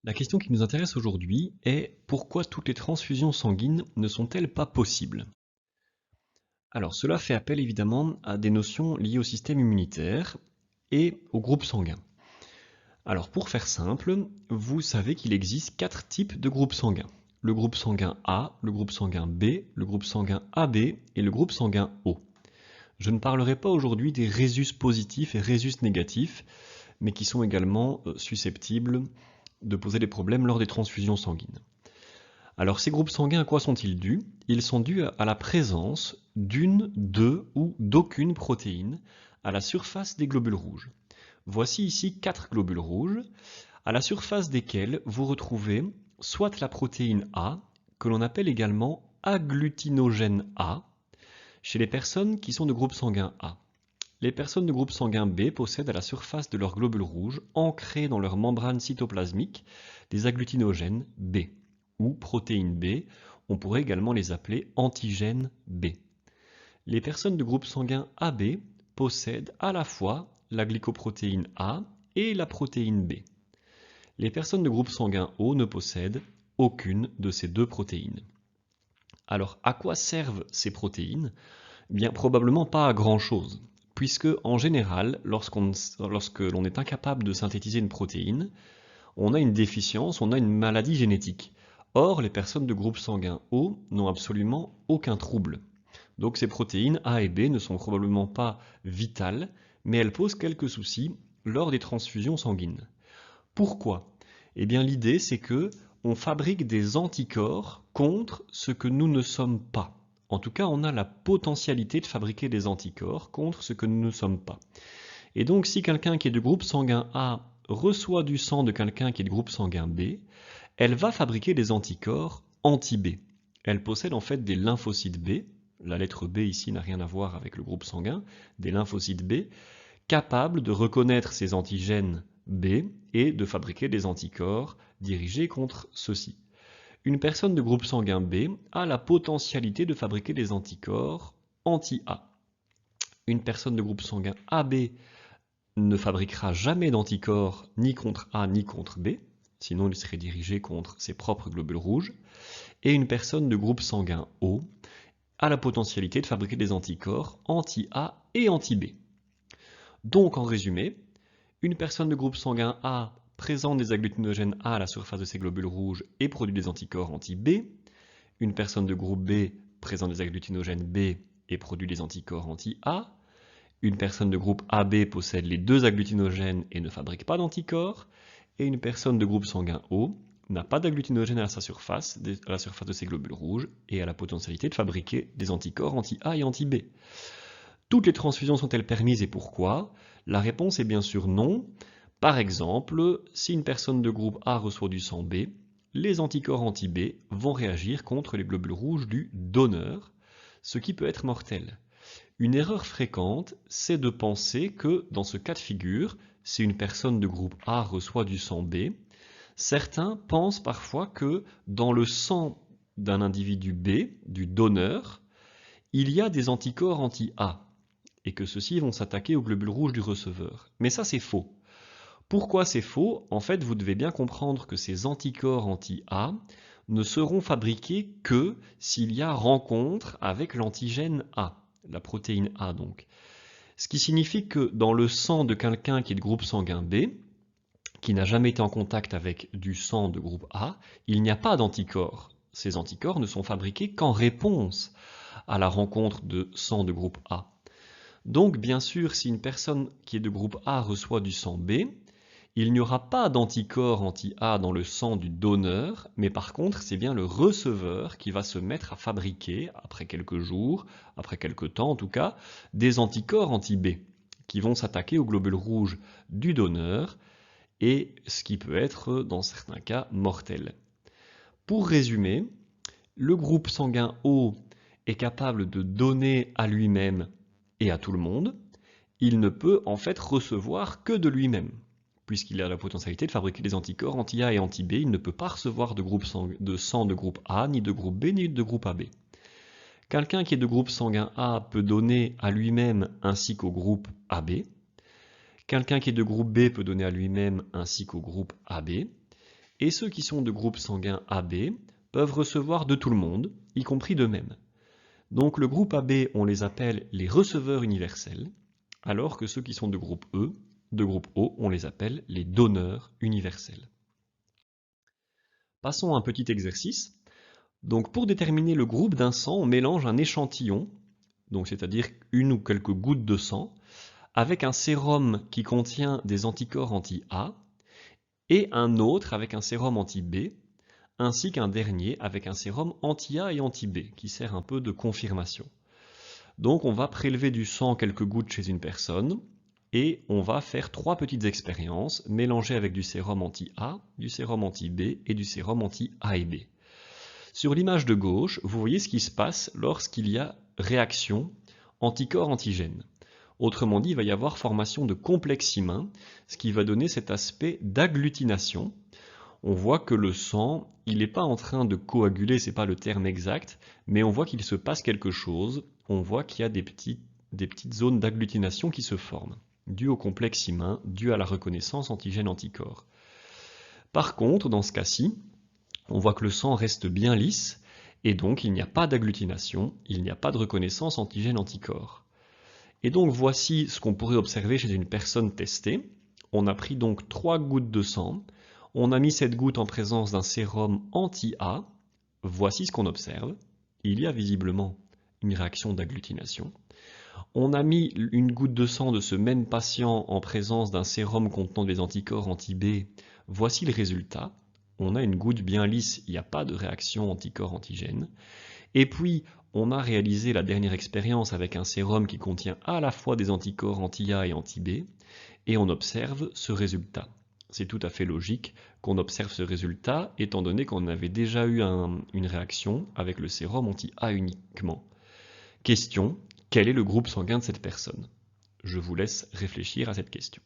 La question qui nous intéresse aujourd'hui est pourquoi toutes les transfusions sanguines ne sont-elles pas possibles? Alors cela fait appel évidemment à des notions liées au système immunitaire et au groupe sanguin. Alors pour faire simple, vous savez qu'il existe 4 types de groupes sanguins. Le groupe sanguin A, le groupe sanguin B, le groupe sanguin AB et le groupe sanguin O. Je ne parlerai pas aujourd'hui des rhésus positifs et rhésus négatifs, mais qui sont également susceptibles de poser des problèmes lors des transfusions sanguines. Alors ces groupes sanguins, à quoi sont-ils dus? Ils sont dus à la présence d'une, de ou d'aucune protéine à la surface des globules rouges. Voici ici 4 globules rouges, à la surface desquels vous retrouvez soit la protéine A, que l'on appelle également agglutinogène A, chez les personnes qui sont de groupe sanguin A. Les personnes de groupe sanguin B possèdent à la surface de leurs globules rouges, ancrés dans leur membrane cytoplasmique, des agglutinogènes B, ou protéines B, on pourrait également les appeler antigènes B. Les personnes de groupe sanguin AB possèdent à la fois la glycoprotéine A et la protéine B. Les personnes de groupe sanguin O ne possèdent aucune de ces deux protéines. Alors, à quoi servent ces protéines? Bien, probablement pas à grand-chose, puisque en général, lorsque l'on est incapable de synthétiser une protéine, on a une déficience, on a une maladie génétique. Or, les personnes de groupe sanguin O n'ont absolument aucun trouble. Donc ces protéines A et B ne sont probablement pas vitales, mais elles posent quelques soucis lors des transfusions sanguines. Pourquoi? Eh bien l'idée c'est que on fabrique des anticorps contre ce que nous ne sommes pas. En tout cas, on a la potentialité de fabriquer des anticorps contre ce que nous ne sommes pas. Et donc si quelqu'un qui est de groupe sanguin A reçoit du sang de quelqu'un qui est de groupe sanguin B, elle va fabriquer des anticorps anti-B. Elle possède en fait des lymphocytes B, la lettre B ici n'a rien à voir avec le groupe sanguin, des lymphocytes B, capables de reconnaître ces antigènes B et de fabriquer des anticorps dirigés contre ceux-ci. Une personne de groupe sanguin B a la potentialité de fabriquer des anticorps anti-A. Une personne de groupe sanguin AB ne fabriquera jamais d'anticorps ni contre A ni contre B, sinon il serait dirigé contre ses propres globules rouges. Et une personne de groupe sanguin O a la potentialité de fabriquer des anticorps anti-A et anti-B. Donc en résumé, une personne de groupe sanguin A présente des agglutinogènes A à la surface de ses globules rouges et produit des anticorps anti-B. Une personne de groupe B présente des agglutinogènes B et produit des anticorps anti-A. Une personne de groupe AB possède les deux agglutinogènes et ne fabrique pas d'anticorps. Et une personne de groupe sanguin O n'a pas d'agglutinogène à la surface de ses globules rouges et a la potentialité de fabriquer des anticorps anti-A et anti-B. Toutes les transfusions sont-elles permises et pourquoi? La réponse est bien sûr non. Par exemple, si une personne de groupe A reçoit du sang B, les anticorps anti-B vont réagir contre les globules rouges du donneur, ce qui peut être mortel. Une erreur fréquente, c'est de penser que dans ce cas de figure, si une personne de groupe A reçoit du sang B, certains pensent parfois que dans le sang d'un individu B, du donneur, il y a des anticorps anti-A et que ceux-ci vont s'attaquer aux globules rouges du receveur. Mais ça, c'est faux. Pourquoi c'est faux? En fait, vous devez bien comprendre que ces anticorps anti-A ne seront fabriqués que s'il y a rencontre avec l'antigène A, la protéine A donc. Ce qui signifie que dans le sang de quelqu'un qui est de groupe sanguin B, qui n'a jamais été en contact avec du sang de groupe A, il n'y a pas d'anticorps. Ces anticorps ne sont fabriqués qu'en réponse à la rencontre de sang de groupe A. Donc bien sûr, si une personne qui est de groupe A reçoit du sang B, il n'y aura pas d'anticorps anti-A dans le sang du donneur, mais par contre, c'est bien le receveur qui va se mettre à fabriquer, après quelques jours, après quelques temps en tout cas, des anticorps anti-B, qui vont s'attaquer aux globules rouges du donneur, et ce qui peut être, dans certains cas, mortel. Pour résumer, le groupe sanguin O est capable de donner à lui-même et à tout le monde. Il ne peut en fait recevoir que de lui-même. Puisqu'il a la potentialité de fabriquer des anticorps anti-A et anti-B, il ne peut pas recevoir de sang de groupe A, ni de groupe B, ni de groupe AB. Quelqu'un qui est de groupe sanguin A peut donner à lui-même ainsi qu'au groupe AB. Quelqu'un qui est de groupe B peut donner à lui-même ainsi qu'au groupe AB. Et ceux qui sont de groupe sanguin AB peuvent recevoir de tout le monde, y compris d'eux-mêmes. Donc le groupe AB, on les appelle les receveurs universels, alors que ceux qui sont de groupe E, de groupe O, on les appelle les donneurs universels. Passons à un petit exercice. Donc pour déterminer le groupe d'un sang, on mélange un échantillon, donc c'est-à-dire une ou quelques gouttes de sang, avec un sérum qui contient des anticorps anti-A et un autre avec un sérum anti-B, ainsi qu'un dernier avec un sérum anti-A et anti-B, qui sert un peu de confirmation. Donc on va prélever du sang quelques gouttes chez une personne, et on va faire 3 petites expériences, mélangées avec du sérum anti-A, du sérum anti-B et du sérum anti-A et B. Sur l'image de gauche, vous voyez ce qui se passe lorsqu'il y a réaction anticorps-antigène. Autrement dit, il va y avoir formation de complexes immuns, ce qui va donner cet aspect d'agglutination. On voit que le sang, il n'est pas en train de coaguler, ce n'est pas le terme exact, mais on voit qu'il se passe quelque chose, on voit qu'il y a des petites zones d'agglutination qui se forment, dues au complexe immun, dues à la reconnaissance antigène-anticorps. Par contre, dans ce cas-ci, on voit que le sang reste bien lisse, et donc il n'y a pas d'agglutination, il n'y a pas de reconnaissance antigène-anticorps. Et donc voici ce qu'on pourrait observer chez une personne testée. On a pris donc 3 gouttes de sang, on a mis cette goutte en présence d'un sérum anti-A, voici ce qu'on observe. Il y a visiblement une réaction d'agglutination. On a mis une goutte de sang de ce même patient en présence d'un sérum contenant des anticorps anti-B, voici le résultat. On a une goutte bien lisse, il n'y a pas de réaction anticorps-antigène. Et puis, on a réalisé la dernière expérience avec un sérum qui contient à la fois des anticorps anti-A et anti-B, et on observe ce résultat. C'est tout à fait logique qu'on observe ce résultat, étant donné qu'on avait déjà eu une réaction avec le sérum anti-A uniquement. Question, quel est le groupe sanguin de cette personne? Je vous laisse réfléchir à cette question.